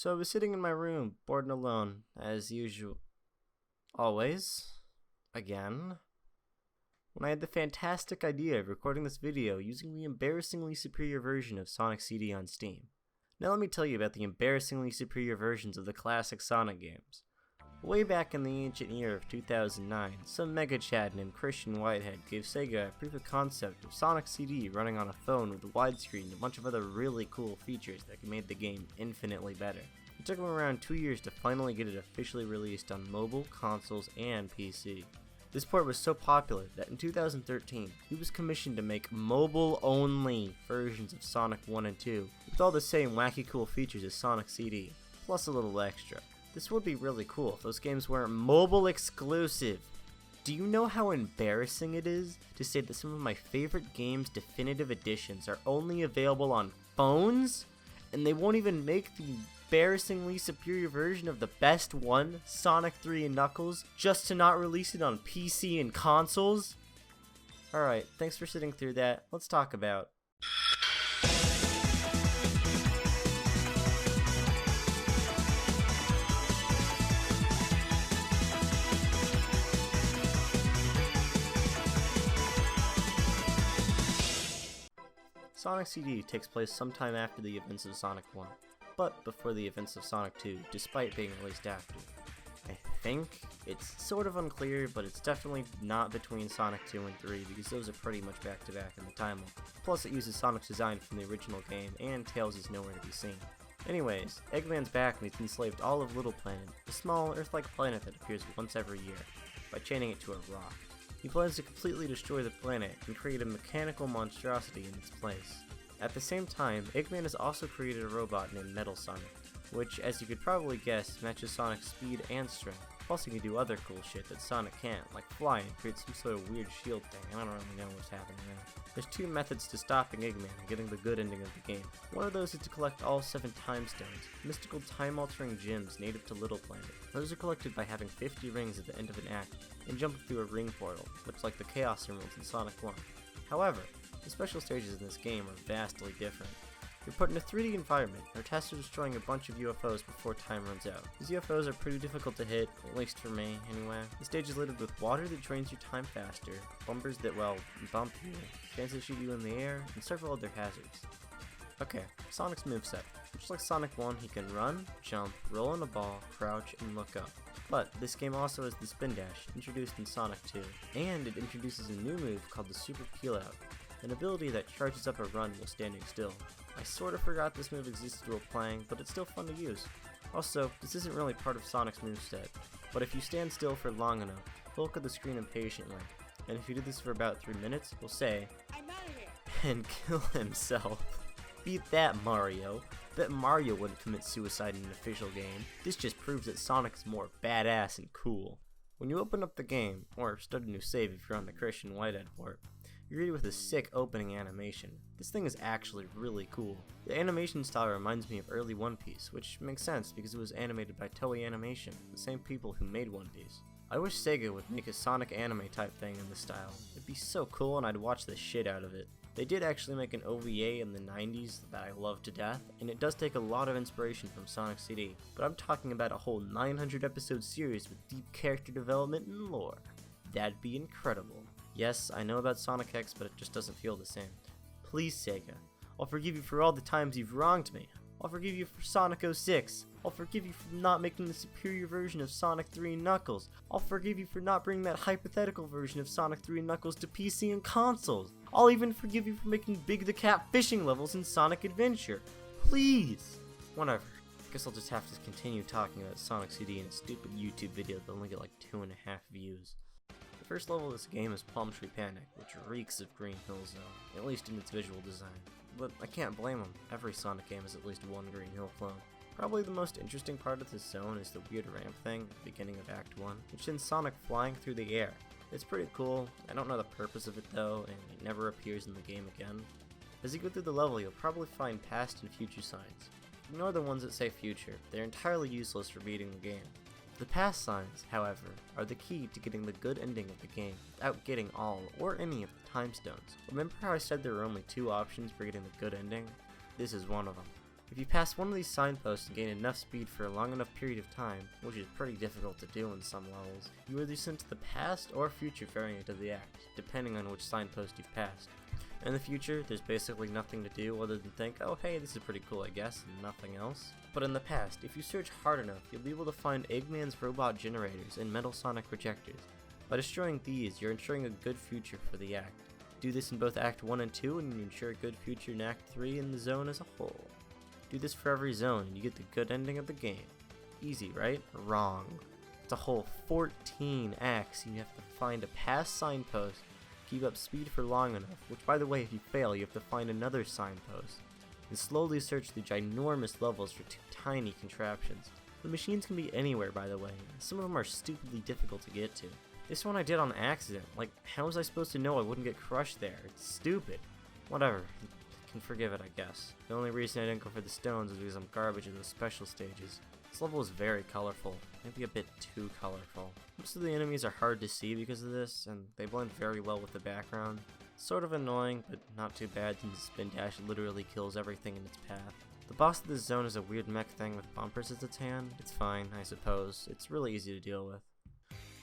So I was sitting in my room, bored and alone, as usual. Always. Again. When I had the fantastic idea of recording this video using the embarrassingly superior version of Sonic CD on Steam. Now let me tell you about the embarrassingly superior versions of the classic Sonic games. Way back in the ancient year of 2009, some mega chad named Christian Whitehead gave Sega a proof of concept of Sonic CD running on a phone with a widescreen and a bunch of other really cool features that made the game infinitely better. It took him around 2 years to finally get it officially released on mobile, consoles, and PC. This port was so popular that in 2013, he was commissioned to make mobile-only versions of Sonic 1 and 2 with all the same wacky cool features as Sonic CD, plus a little extra. This would be really cool if those games weren't mobile exclusive. Do you know how embarrassing it is to say that some of my favorite games' definitive editions are only available on phones? And they won't even make the embarrassingly superior version of the best one, Sonic 3 and Knuckles, just to not release it on PC and consoles? Alright, thanks for sitting through that. Let's talk about Sonic CD takes place sometime after the events of Sonic 1, but before the events of Sonic 2, despite being released after. I think it's sort of unclear, but it's definitely not between Sonic 2 and 3 because those are pretty much back to back in the timeline. Plus it uses Sonic's design from the original game, and Tails is nowhere to be seen. Anyways, Eggman's back and he's enslaved all of Little Planet, a small Earth-like planet that appears once every year, by chaining it to a rock. He plans to completely destroy the planet and create a mechanical monstrosity in its place. At the same time, Eggman has also created a robot named Metal Sonic, which, as you could probably guess, matches Sonic's speed and strength. Plus he can do other cool shit that Sonic can't, like fly and create some sort of weird shield thing. I don't really know what's happening there. There's two methods to stopping Eggman and getting the good ending of the game. One of those is to collect all 7 time stones, mystical time-altering gems native to Little Planet. Those are collected by having 50 rings at the end of an act and jumping through a ring portal, much like the Chaos Emeralds in Sonic 1. However, the special stages in this game are vastly different. You're put in a 3D environment, and are tasked with destroying a bunch of UFOs before time runs out. These UFOs are pretty difficult to hit, at least for me, anyway. The stage is littered with water that drains your time faster, bumpers that, well, bump you, fans that shoot you in the air, and several other hazards. Okay, Sonic's moveset. Just like Sonic 1, he can run, jump, roll in a ball, crouch, and look up. But this game also has the spin dash, introduced in Sonic 2, and it introduces a new move called the Super Peel Out, an ability that charges up a run while standing still. I sort of forgot this move existed while playing, but it's still fun to use. Also, this isn't really part of Sonic's moveset, but if you stand still for long enough, he'll look at the screen impatiently, and if you do this for about 3 minutes, he'll say, "I'm out of here," and kill himself. Beat that, Mario. Bet Mario wouldn't commit suicide in an official game. This just proves that Sonic is more badass and cool. When you open up the game, or start a new save if you're on the Christian Whitehead port, you're greeted with a sick opening animation. This thing is actually really cool. The animation style reminds me of early One Piece, which makes sense because it was animated by Toei Animation, the same people who made One Piece. I wish Sega would make a Sonic anime type thing in this style. It'd be so cool and I'd watch the shit out of it. They did actually make an OVA in the 90s that I love to death, and it does take a lot of inspiration from Sonic CD, but I'm talking about a whole 900 episode series with deep character development and lore. That'd be incredible. Yes, I know about Sonic X, but it just doesn't feel the same. Please, Sega, I'll forgive you for all the times you've wronged me. I'll forgive you for Sonic 06. I'll forgive you for not making the superior version of Sonic 3 and Knuckles. I'll forgive you for not bringing that hypothetical version of Sonic 3 and Knuckles to PC and consoles. I'll even forgive you for making Big the Cat fishing levels in Sonic Adventure. Please! Whatever. Guess I'll just have to continue talking about Sonic CD in a stupid YouTube video that only get like 2.5 views. The first level of this game is Palm Tree Panic, which reeks of Green Hill Zone, at least in its visual design. But I can't blame them, every Sonic game has at least one Green Hill clone. Probably the most interesting part of this zone is the weird ramp thing at the beginning of Act 1, which sends Sonic flying through the air. It's pretty cool, I don't know the purpose of it though, and it never appears in the game again. As you go through the level, you'll probably find past and future signs. Ignore the ones that say future, they're entirely useless for beating the game. The past signs, however, are the key to getting the good ending of the game without getting all or any of the time stones. Remember how I said there were only 2 options for getting the good ending? This is one of them. If you pass one of these signposts and gain enough speed for a long enough period of time, which is pretty difficult to do in some levels, you are either sent to the past or future variant of the act, depending on which signpost you've passed. In the future, there's basically nothing to do other than think, oh hey, this is pretty cool I guess, and nothing else. But in the past, if you search hard enough, you'll be able to find Eggman's robot generators and Metal Sonic projectors. By destroying these, you're ensuring a good future for the act. Do this in both Act 1 and 2 and you ensure a good future in Act 3 and the zone as a whole. Do this for every zone and you get the good ending of the game. Easy, right? Wrong. It's a whole 14 acts and you have to find a past signpost, keep up speed for long enough, which by the way, if you fail, you have to find another signpost, and slowly search the ginormous levels for two tiny contraptions. The machines can be anywhere, by the way, some of them are stupidly difficult to get to. This one I did on accident, like how was I supposed to know I wouldn't get crushed there? It's stupid. Whatever, can forgive it I guess. The only reason I didn't go for the stones is because I'm garbage in those special stages. This level is very colorful, maybe a bit too colorful. Most of the enemies are hard to see because of this, and they blend very well with the background. Sort of annoying, but not too bad since Spin Dash literally kills everything in its path. The boss of this zone is a weird mech thing with bumpers as its hand. It's fine, I suppose. It's really easy to deal with.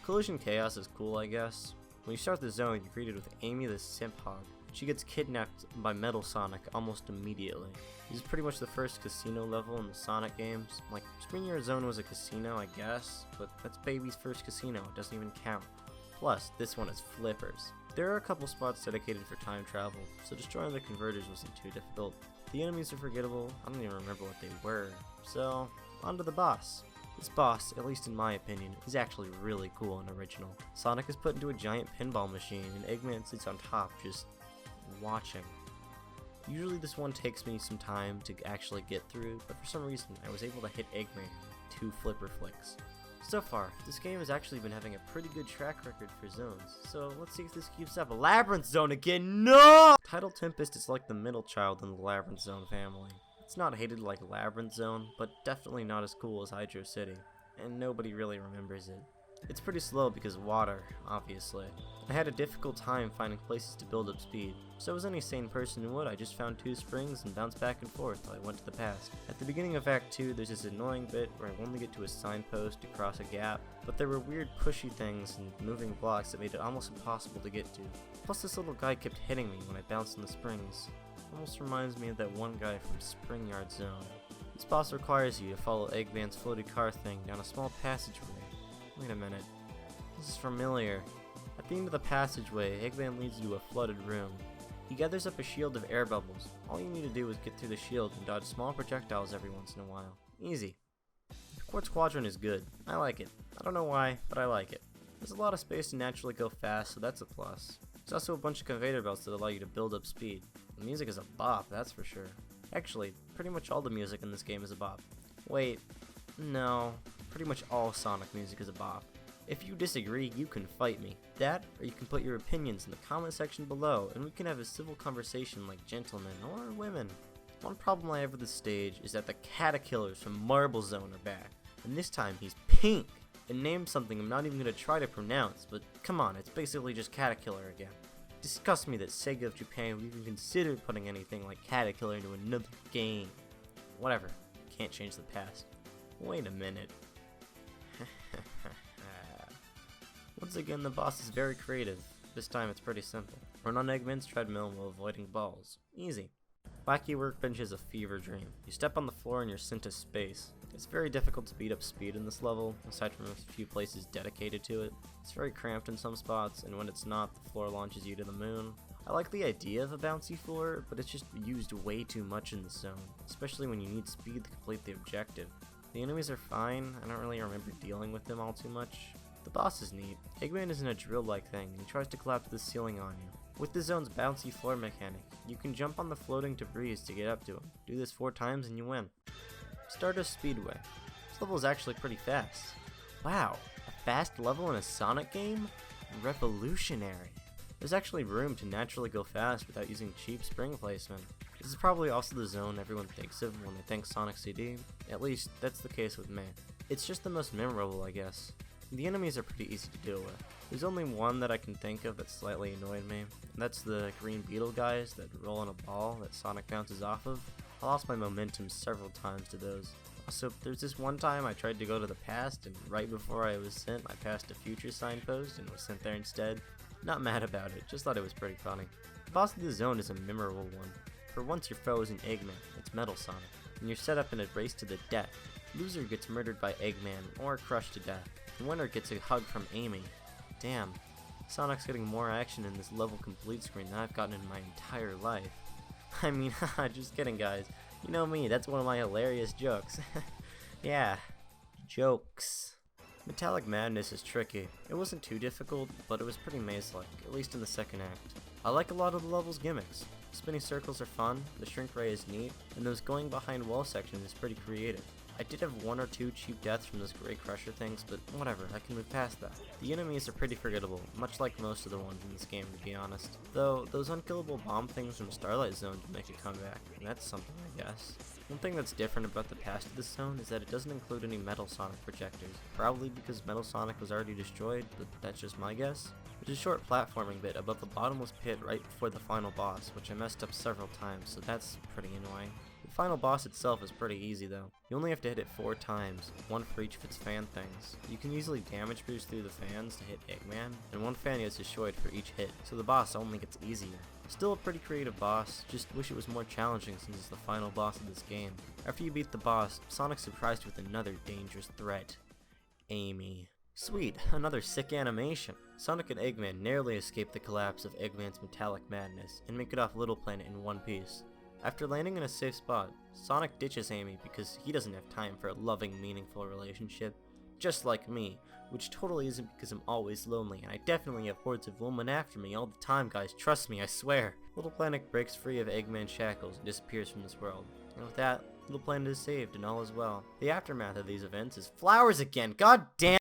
Collision Chaos is cool, I guess. When you start the zone, you're greeted with Amy the Simp Hog. She gets kidnapped by Metal Sonic almost immediately. This is pretty much the first casino level in the Sonic games. Like, Spring Yard Zone was a casino, I guess, but that's Baby's first casino, it doesn't even count. Plus, this one is flippers. There are a couple spots dedicated for time travel, so destroying the converters wasn't too difficult. The enemies are forgettable, I don't even remember what they were. So, on to the boss. This boss, at least in my opinion, is actually really cool and original. Sonic is put into a giant pinball machine and Eggman sits on top just watching. Usually this one takes me some time to actually get through, but for some reason I was able to hit Eggman in 2 flipper flicks. So far, this game has actually been having a pretty good track record for zones, so let's see if this keeps up. Labyrinth Zone again, no! Title Tempest is like the middle child in the Labyrinth Zone family. It's not hated like Labyrinth Zone, but definitely not as cool as Hydro City, and nobody really remembers it. It's pretty slow because of water, obviously. I had a difficult time finding places to build up speed, so as any sane person would, I just found 2 springs and bounced back and forth till I went to the past. At the beginning of Act 2, there's this annoying bit where I only get to a signpost to cross a gap, but there were weird pushy things and moving blocks that made it almost impossible to get to. Plus this little guy kept hitting me when I bounced in the springs. Almost reminds me of that one guy from Spring Yard Zone. This boss requires you to follow Eggman's floaty car thing down a small passageway. Wait a minute. This is familiar. At the end of the passageway, Eggman leads you to a flooded room. He gathers up a shield of air bubbles. All you need to do is get through the shield and dodge small projectiles every once in a while. Easy. Quartz Squadron is good. I like it. I don't know why, but I like it. There's a lot of space to naturally go fast, so that's a plus. There's also a bunch of conveyor belts that allow you to build up speed. The music is a bop, that's for sure. Actually, pretty much all the music in this game is a bop. Wait, no. Pretty much all Sonic music is a bop. If you disagree, you can fight me. That, or you can put your opinions in the comment section below, and we can have a civil conversation like gentlemen or women. One problem I have with this stage is that the Caterkillers from Marble Zone are back, and this time he's pink, and named something I'm not even going to try to pronounce, but come on, it's basically just Caterkiller again. It disgusts me that Sega of Japan would even consider putting anything like Caterkiller into another game. Whatever, can't change the past. Wait a minute. Once again, the boss is very creative. This time it's pretty simple. Run on Eggman's treadmill while avoiding balls. Easy. Wacky Workbench is a fever dream. You step on the floor and you're sent to space. It's very difficult to beat up speed in this level, aside from a few places dedicated to it. It's very cramped in some spots, and when it's not, the floor launches you to the moon. I like the idea of a bouncy floor, but it's just used way too much in the zone, especially when you need speed to complete the objective. The enemies are fine, I don't really remember dealing with them all too much. The boss is neat. Eggman is in a drill-like thing, and he tries to collapse the ceiling on you. With the zone's bouncy floor mechanic, you can jump on the floating debris to get up to him. Do this 4 times and you win. Stardust Speedway. This level is actually pretty fast. Wow, a fast level in a Sonic game? Revolutionary. There's actually room to naturally go fast without using cheap spring placement. This is probably also the zone everyone thinks of when they think Sonic CD. At least, that's the case with me. It's just the most memorable, I guess. The enemies are pretty easy to deal with. There's only one that I can think of that slightly annoyed me, and that's the green beetle guys that roll in a ball that Sonic bounces off of. I lost my momentum several times to those. Also, there's this one time I tried to go to the past, and right before I was sent, I passed a future signpost and was sent there instead. Not mad about it, just thought it was pretty funny. The boss of the zone is a memorable one. For once your foe isn't Eggman, it's Metal Sonic, and you're set up in a race to the death. Loser gets murdered by Eggman or crushed to death. The winner gets a hug from Amy. Damn, Sonic's getting more action in this level complete screen than I've gotten in my entire life. I mean, haha, just kidding guys. You know me, that's one of my hilarious jokes. Yeah, jokes. Metallic Madness is tricky. It wasn't too difficult, but it was pretty maze-like, at least in the second act. I like a lot of the level's gimmicks. Spinning circles are fun, the shrink ray is neat, and those going behind wall section is pretty creative. I did have one or two cheap deaths from those Gray Crusher things, but whatever, I can move past that. The enemies are pretty forgettable, much like most of the ones in this game to be honest. Though, those unkillable bomb things from Starlight Zone do make a comeback, and that's something I guess. One thing that's different about the past of this zone is that it doesn't include any Metal Sonic projectors, probably because Metal Sonic was already destroyed, but that's just my guess. There's a short platforming bit above the bottomless pit right before the final boss, which I messed up several times, so that's pretty annoying. The final boss itself is pretty easy though. You only have to hit it 4 times, one for each of its fan things. You can easily damage boost through the fans to hit Eggman, and one fan gets destroyed for each hit, so the boss only gets easier. Still a pretty creative boss, just wish it was more challenging since it's the final boss of this game. After you beat the boss, Sonic's surprised with another dangerous threat. Amy. Sweet, another sick animation. Sonic and Eggman narrowly escape the collapse of Eggman's metallic madness and make it off Little Planet in one piece. After landing in a safe spot, Sonic ditches Amy because he doesn't have time for a loving, meaningful relationship. Just like me, which totally isn't because I'm always lonely, and I definitely have hordes of women after me all the time guys, trust me, I swear. Little Planet breaks free of Eggman's shackles and disappears from this world. And with that, Little Planet is saved and all is well. The aftermath of these events is flowers again, god damn!